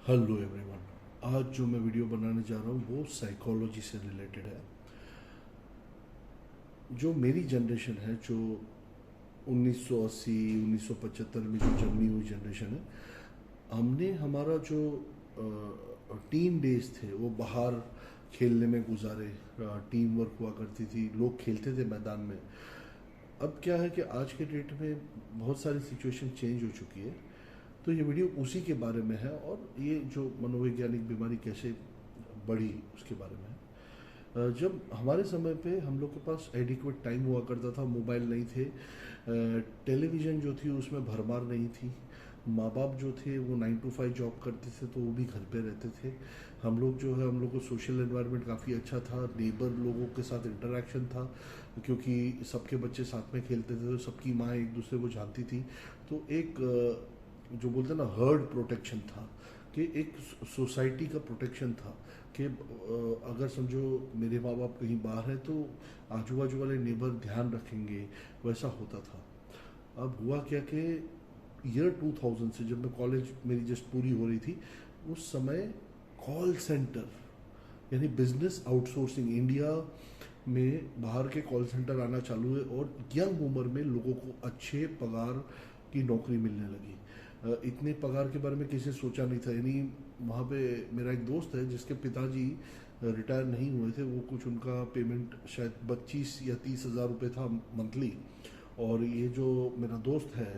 Hello everyone. आज जो मैं वीडियो बनाने जा रहा हूँ वो साइकोलॉजी से रिलेटेड है। जो मेरी जनरेशन है, जो 1980 1975 में जो जन्मी हुई जनरेशन है, हमने हमारा जो टीन डेज थे वो बाहर खेलने में गुजारे। टीम वर्क हुआ करती थी, लोग खेलते थे मैदान में। अब क्या है कि आज के डेट में बहुत सारी सिचुएशन चेंज हो चुकी है। तो ये वीडियो उसी के बारे में है और ये जो मनोवैज्ञानिक बीमारी कैसे बढ़ी उसके बारे में है। जब हमारे समय पे हम लोग के पास एडिक्वेट टाइम हुआ करता था, मोबाइल नहीं थे, टेलीविज़न जो थी उसमें भरमार नहीं थी, माँ बाप जो थे वो 9 to 5 जॉब करते थे तो वो भी घर पे रहते थे। हम लोग जो है, हम लोग को सोशल एनवायरनमेंट काफ़ी अच्छा था, नेबर लोगों के साथ इंटरेक्शन था, क्योंकि सबके बच्चे साथ में खेलते थे तो सबकी माँ एक दूसरे को जानती थी। तो एक जो बोलते हैं ना, हर्ड प्रोटेक्शन था, कि एक सोसाइटी का प्रोटेक्शन था कि अगर समझो मेरे माँ बाप कहीं बाहर हैं तो आजू बाजू वाले नेबर ध्यान रखेंगे, वैसा होता था। अब हुआ क्या कि ईयर 2000 से, जब मैं कॉलेज मेरी जस्ट पूरी हो रही थी, उस समय कॉल सेंटर यानी बिजनेस आउटसोर्सिंग इंडिया में बाहर के कॉल सेंटर आना चालू हुए और यंग उम्र में लोगों को अच्छे पगार की नौकरी मिलने लगी। इतने पगार के बारे में किसी ने सोचा नहीं था। यानी वहाँ पे मेरा एक दोस्त है जिसके पिताजी रिटायर नहीं हुए थे, वो कुछ उनका पेमेंट शायद 25 या 30 हज़ार रुपये था मंथली। और ये जो मेरा दोस्त है,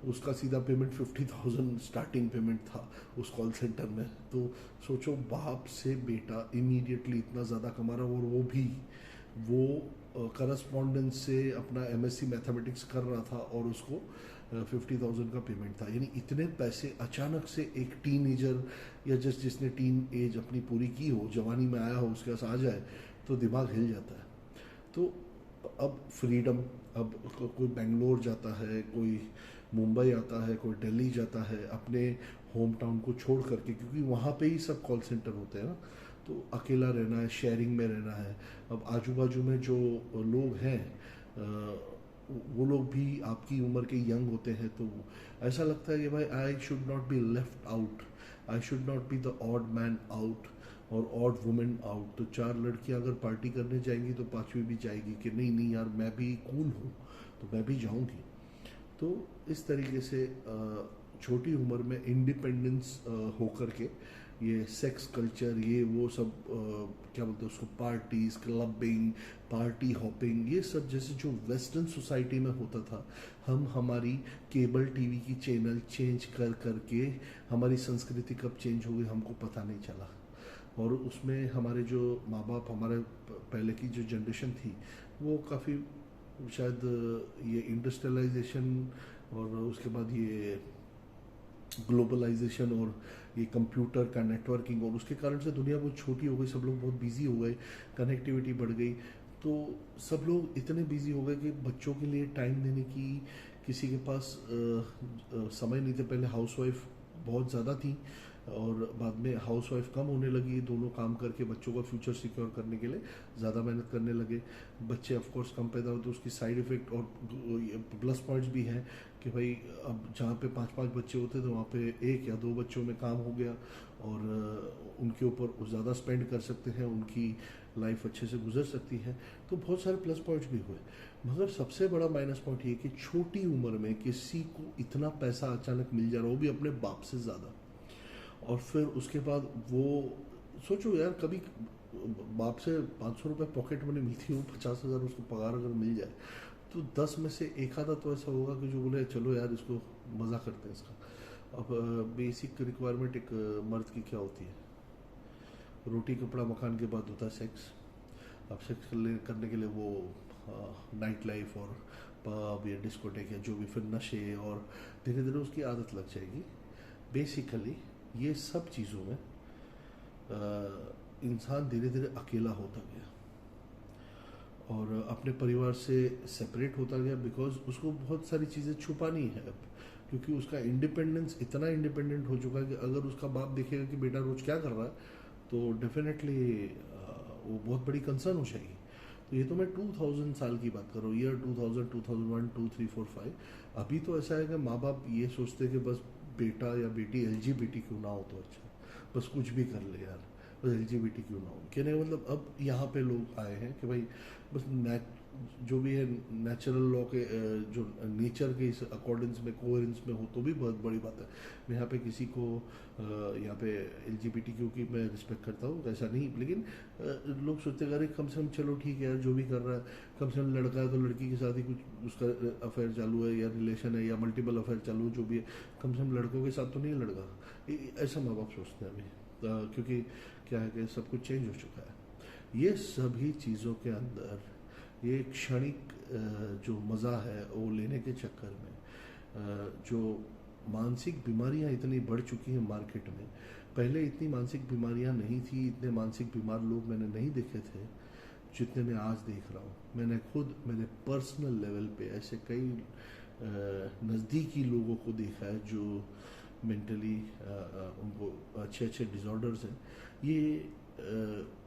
उसका सीधा पेमेंट 50,000 स्टार्टिंग पेमेंट था उस कॉल सेंटर में। तो सोचो, बाप से बेटा इमीडिएटली इतना ज़्यादा कमा रहा, और वो करस्पॉन्डेंस से अपना एमएससी मैथमेटिक्स कर रहा था और उसको 50,000 का पेमेंट था। यानी इतने पैसे अचानक से एक टीनेजर या जस्ट जिसने टीन एज अपनी पूरी की हो, जवानी में आया हो, उसके पास आ जाए तो दिमाग हिल जाता है। तो अब फ्रीडम, अब कोई बेंगलोर जाता है, कोई मुंबई आता है, कोई दिल्ली जाता है अपने होम टाउन को छोड़ करके, क्योंकि वहाँ पे ही सब कॉल सेंटर होते हैं ना। तो अकेला रहना है, शेयरिंग में रहना है। अब आजू बाजू में जो लोग हैं, वो लोग भी आपकी उम्र के यंग होते हैं, तो ऐसा लगता है कि भाई I should not be left out, I should not be the odd man out और ऑड वुमेन आउट। तो चार लड़कियां अगर पार्टी करने जाएंगी तो पांचवी भी जाएगी कि नहीं नहीं यार, मैं भी कूल हूँ तो मैं भी जाऊंगी। तो इस तरीके से छोटी उम्र में इंडिपेंडेंस होकर के ये सेक्स कल्चर, ये वो सब, क्या बोलते हैं उसको, पार्टीज, क्लबिंग, पार्टी हॉपिंग, ये सब जैसे जो वेस्टर्न सोसाइटी में होता था, हम हमारी केबल टीवी की चैनल चेंज कर करके हमारी संस्कृति कब चेंज हो गई हमको पता नहीं चला। और उसमें हमारे जो माँ बाप, हमारे पहले की जो जनरेशन थी, वो काफ़ी शायद ये इंडस्ट्रियलाइजेशन और उसके बाद ये ग्लोबलाइजेशन और ये कंप्यूटर का नेटवर्किंग, और उसके कारण से दुनिया बहुत छोटी हो गई, सब लोग बहुत बिजी हो गए, कनेक्टिविटी बढ़ गई। तो सब लोग इतने बिजी हो गए कि बच्चों के लिए टाइम देने की किसी के पास समय नहीं थे। पहले हाउसवाइफ बहुत ज़्यादा थी और बाद में हाउसवाइफ कम होने लगी, दोनों काम करके बच्चों का फ्यूचर सिक्योर करने के लिए ज़्यादा मेहनत करने लगे। बच्चे ऑफ कोर्स कम पैदा होते, उसकी साइड इफ़ेक्ट और प्लस पॉइंट्स भी हैं कि भाई अब जहाँ पे 5-5 बच्चे होते तो वहाँ पे 1 या 2 बच्चों में काम हो गया और उनके ऊपर ज़्यादा स्पेंड कर सकते हैं, उनकी लाइफ अच्छे से गुजर सकती है। तो बहुत सारे प्लस पॉइंट्स भी हुए। मगर सबसे बड़ा माइनस पॉइंट ये कि छोटी उम्र में किसी को इतना पैसा अचानक मिल जा रहा हो, वो भी अपने बाप से ज़्यादा। और फिर उसके बाद वो, सोचो यार, कभी बाप से 500 रुपये पॉकेट मनी मिलती हो, 50,000 उसको पगार अगर मिल जाए, तो 10 में से एक आधा तो ऐसा होगा कि जो बोले चलो यार इसको मज़ा करते हैं इसका। अब बेसिक रिक्वायरमेंट एक मर्द की क्या होती है? रोटी कपड़ा मकान के बाद होता है सेक्स। अब सेक्स करने के लिए वो नाइट लाइफ और पब या डिस्कोटेक या जो भी, फिर नशे, और धीरे धीरे उसकी आदत लग जाएगी। बेसिकली ये सब चीज़ों में इंसान धीरे धीरे अकेला होता गया और अपने परिवार से सेपरेट होता गया, बिकॉज उसको बहुत सारी चीज़ें छुपानी है अब, क्योंकि उसका इंडिपेंडेंस इतना इंडिपेंडेंट हो चुका है कि अगर उसका बाप देखेगा कि बेटा रोज क्या कर रहा है तो डेफिनेटली वो बहुत बड़ी कंसर्न हो जाएगी। तो ये तो मैं 2000 साल की बात कर रहा हूँ, ईयर 2000, 2001, 2, 3, 4, 5। अभी तो ऐसा है कि माँ बाप ये सोचते हैं कि बस बेटा या बेटी LGBT क्यों ना हो तो अच्छा, बस कुछ भी कर ले यार, बस LGBT क्यों ना हो। कहने का मतलब अब यहाँ पे लोग आए हैं कि भाई बस जो भी है नेचुरल लॉ के जो नेचर के इस अकॉर्डेंस में कोहेरेंस में हो तो भी बहुत बड़ी बात है। मैं यहाँ पे किसी को यहाँ पे LGBTQ की मैं रिस्पेक्ट करता हूँ, ऐसा नहीं, लेकिन लोग सोचते हैं अरे कम से कम चलो ठीक है यार, जो भी कर रहा है, कम से कम लड़का है तो लड़की के साथ ही कुछ उसका अफेयर चालू है या रिलेशन है या मल्टीपल अफेयर चालू है, जो भी है, कम से कम लड़कों के साथ तो नहीं लड़का। ऐसा माँ बाप सोचते हैं अभी, क्योंकि क्या है कि सब कुछ चेंज हो चुका है। ये सभी चीज़ों के अंदर ये क्षणिक जो मज़ा है वो लेने के चक्कर में जो मानसिक बीमारियां इतनी बढ़ चुकी हैं मार्केट में। पहले इतनी मानसिक बीमारियां नहीं थी, इतने मानसिक बीमार लोग मैंने नहीं देखे थे जितने मैं आज देख रहा हूँ। मैंने खुद मेरे पर्सनल लेवल पे ऐसे कई नज़दीकी लोगों को देखा है जो मेंटली उनको अच्छे अच्छे डिसऑर्डर्स हैं। ये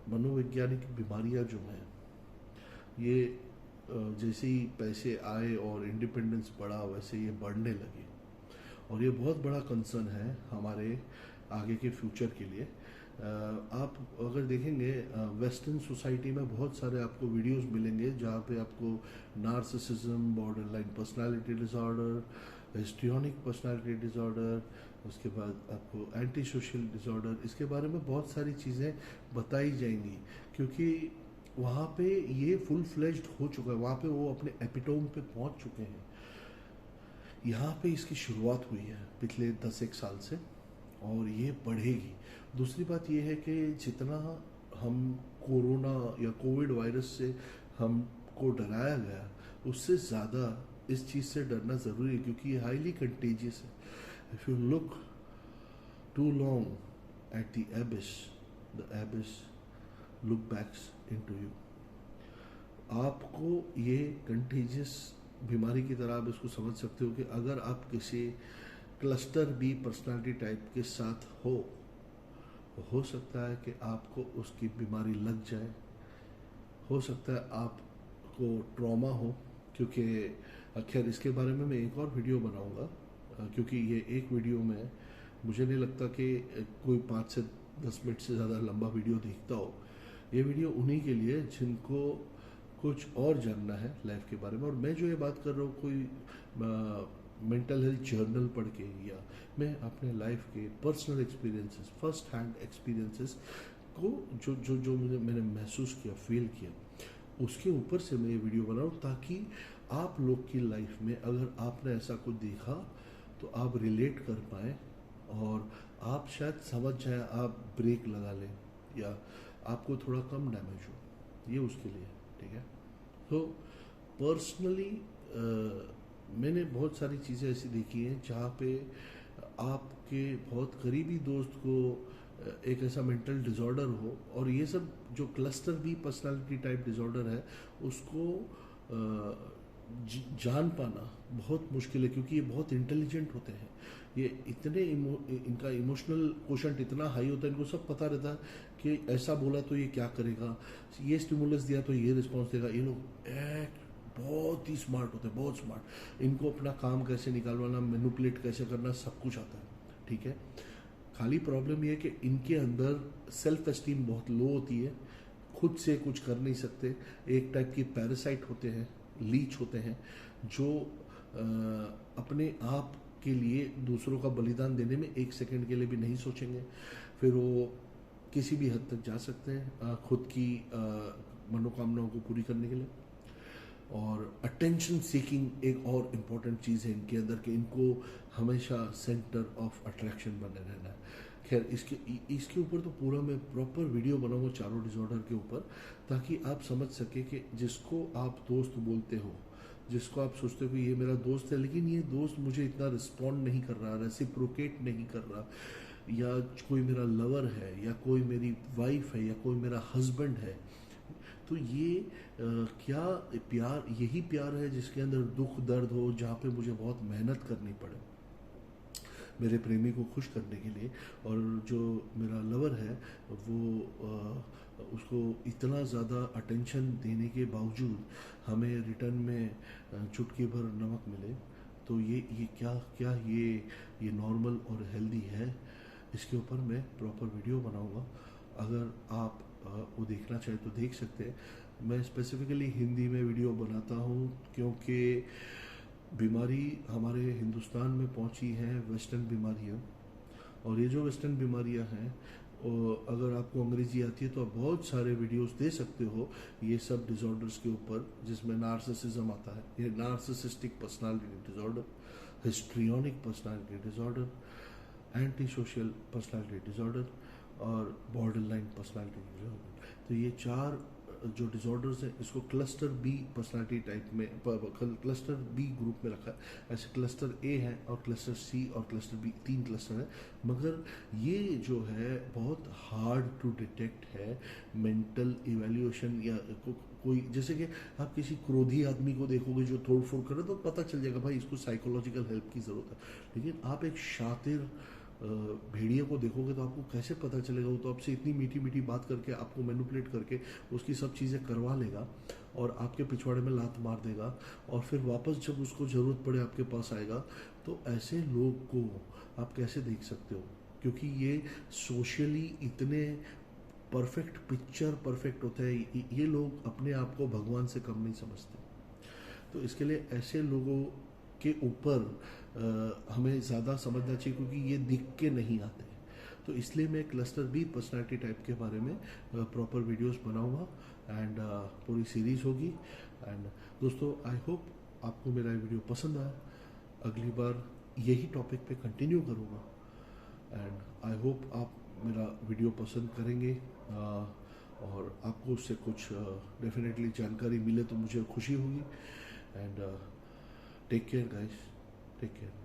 मनोवैज्ञानिक बीमारियां जो हैं ये जैसे ही पैसे आए और इंडिपेंडेंस बढ़ा वैसे ये बढ़ने लगी, और ये बहुत बड़ा कंसर्न है हमारे आगे के फ्यूचर के लिए। आप अगर देखेंगे वेस्टर्न सोसाइटी में बहुत सारे आपको वीडियोस मिलेंगे जहाँ पे आपको narcissism, borderline personality disorder, histrionic personality disorder, उसके बाद आपको एंटी सोशल डिसऑर्डर, इसके बारे में बहुत सारी चीज़ें बताई जाएंगी, क्योंकि वहाँ पे ये फुल फ्लेज्ड हो चुका है, वहाँ पे वो अपने एपिटोम पे पहुँच चुके हैं। यहाँ पे इसकी शुरुआत हुई है पिछले 10-1 साल से, और ये बढ़ेगी। दूसरी बात ये है कि जितना हम कोरोना या कोविड वायरस से हमको डराया गया, उससे ज़्यादा इस चीज़ से डरना ज़रूरी है, क्योंकि ये हाईली कंटेजियस है। If you look too long at the abyss look backs into you. आपको ये कंटेजियस बीमारी की तरह आप इसको समझ सकते हो कि अगर आप किसी क्लस्टर बी पर्सनालिटी टाइप के साथ हो सकता है कि आपको उसकी बीमारी लग जाए, हो सकता है आपको ट्रॉमा हो, क्योंकि खैर इसके बारे में मैं एक और वीडियो बनाऊंगा, क्योंकि ये एक वीडियो में मुझे नहीं लगता कि कोई 5 से 10 मिनट से ज़्यादा लंबा वीडियो देखता हो। ये वीडियो उन्हीं के लिए जिनको कुछ और जानना है लाइफ के बारे में। और मैं जो ये बात कर रहा हूँ कोई मेंटल हेल्थ जर्नल पढ़ के, या मैं अपने लाइफ के personal experiences, first hand experiences को जो जो जो मैंने महसूस किया, फील किया, उसके ऊपर से मैं ये वीडियो बना रहा हूँ, ताकि आप लोग की लाइफ में अगर आपने ऐसा कुछ देखा तो आप रिलेट कर पाएँ और आप शायद समझ जाएं, आप ब्रेक लगा लें या आपको थोड़ा कम डैमेज हो, ये उसके लिए। ठीक है, तो पर्सनली मैंने बहुत सारी चीज़ें ऐसी देखी हैं जहाँ पे आपके बहुत करीबी दोस्त को एक ऐसा मेंटल डिसऑर्डर हो, और ये सब जो cluster B personality type disorder है उसको जान पाना बहुत मुश्किल है, क्योंकि ये बहुत इंटेलिजेंट होते हैं। ये इतने इनका इमोशनल क्वोशंट इतना हाई होता है, इनको सब पता रहता है कि ऐसा बोला तो ये क्या करेगा, ये स्टिमुलस दिया तो ये रिस्पॉन्स देगा। ये लोग बहुत ही स्मार्ट होते हैं, बहुत स्मार्ट। इनको अपना काम कैसे निकालवाना, मैनिपुलेट कैसे करना, सब कुछ आता है। ठीक है, खाली प्रॉब्लम ये है कि इनके अंदर सेल्फ एस्टीम बहुत लो होती है, खुद से कुछ कर नहीं सकते। एक टाइप की पैरासाइट होते हैं, लीच होते हैं, जो अपने आप के लिए दूसरों का बलिदान देने में 1 सेकंड के लिए भी नहीं सोचेंगे। फिर वो किसी भी हद तक जा सकते हैं खुद की मनोकामनाओं को पूरी करने के लिए। और अटेंशन सीकिंग एक और इम्पॉर्टेंट चीज़ है इनके अंदर, कि इनको हमेशा सेंटर ऑफ अट्रैक्शन बने रहना है। खैर इसके ऊपर तो पूरा मैं प्रॉपर वीडियो बनाऊंगा चारों डिसऑर्डर के ऊपर, ताकि आप समझ सके कि जिसको आप दोस्त बोलते हो, जिसको आप सोचते हो कि ये मेरा दोस्त है, लेकिन ये दोस्त मुझे इतना रिस्पॉन्ड नहीं कर रहा, रेसिप्रोकेट नहीं कर रहा, या कोई मेरा लवर है, या कोई मेरी वाइफ है, या कोई मेरा हस्बैंड है, तो ये क्या प्यार, यही प्यार है जिसके अंदर दुख दर्द हो, जहाँ पे मुझे बहुत मेहनत करनी पड़े मेरे प्रेमी को खुश करने के लिए। और जो मेरा लवर है वो उसको इतना ज़्यादा अटेंशन देने के बावजूद हमें रिटर्न में चुटकी भर नमक मिले, तो ये क्या क्या ये ये नॉर्मल और हेल्दी है, इसके ऊपर मैं प्रॉपर वीडियो बनाऊंगा। अगर आप वो देखना चाहें तो देख सकते हैं। मैं स्पेसिफिकली हिंदी में वीडियो बनाता हूँ क्योंकि बीमारी हमारे हिंदुस्तान में पहुँची है वेस्टर्न बीमारियाँ, और ये जो वेस्टर्न बीमारियां हैं, अगर आपको अंग्रेजी आती है तो आप बहुत सारे वीडियोस दे सकते हो ये सब डिसऑर्डर्स के ऊपर, जिसमें नार्सिसिज्म आता है, ये narcissistic personality disorder, histrionic personality disorder, anti social personality disorder और बॉर्डर लाइन पर्सनालिटी डिसऑर्डर। तो ये चार जो डिसऑर्डर्स हैं, इसको क्लस्टर बी पर्सनालिटी टाइप में, क्लस्टर बी ग्रुप में रखा है। ऐसे क्लस्टर ए है और क्लस्टर सी और क्लस्टर बी, 3 क्लस्टर है। मगर ये जो है बहुत हार्ड टू डिटेक्ट है। मेंटल इवैल्यूएशन या कोई, जैसे कि आप किसी क्रोधी आदमी को देखोगे जो तोड़ फोड़ करे तो पता चल जाएगा भाई इसको साइकोलॉजिकल हेल्प की ज़रूरत है। लेकिन आप एक शातिर भेड़िया को देखोगे तो आपको कैसे पता चलेगा? वो तो आपसे इतनी मीठी मीठी बात करके आपको मैनिपुलेट करके उसकी सब चीज़ें करवा लेगा और आपके पिछवाड़े में लात मार देगा, और फिर वापस जब उसको ज़रूरत पड़े आपके पास आएगा। तो ऐसे लोग को आप कैसे देख सकते हो? क्योंकि ये सोशली इतने परफेक्ट, पिक्चर परफेक्ट होता है, ये लोग अपने आप को भगवान से कम नहीं समझते। तो इसके लिए ऐसे लोगों के ऊपर हमें ज़्यादा समझना चाहिए, क्योंकि ये दिख के नहीं आते। तो इसलिए मैं क्लस्टर बी पर्सनालिटी टाइप के बारे में प्रॉपर वीडियोस बनाऊंगा, एंड पूरी सीरीज़ होगी। एंड दोस्तों, आई होप आपको मेरा वीडियो पसंद आया। अगली बार यही टॉपिक पे कंटिन्यू करूँगा, एंड आई होप आप मेरा वीडियो पसंद करेंगे, और आपको उससे कुछ डेफिनेटली जानकारी मिले तो मुझे खुशी होगी। And take care guys, take care.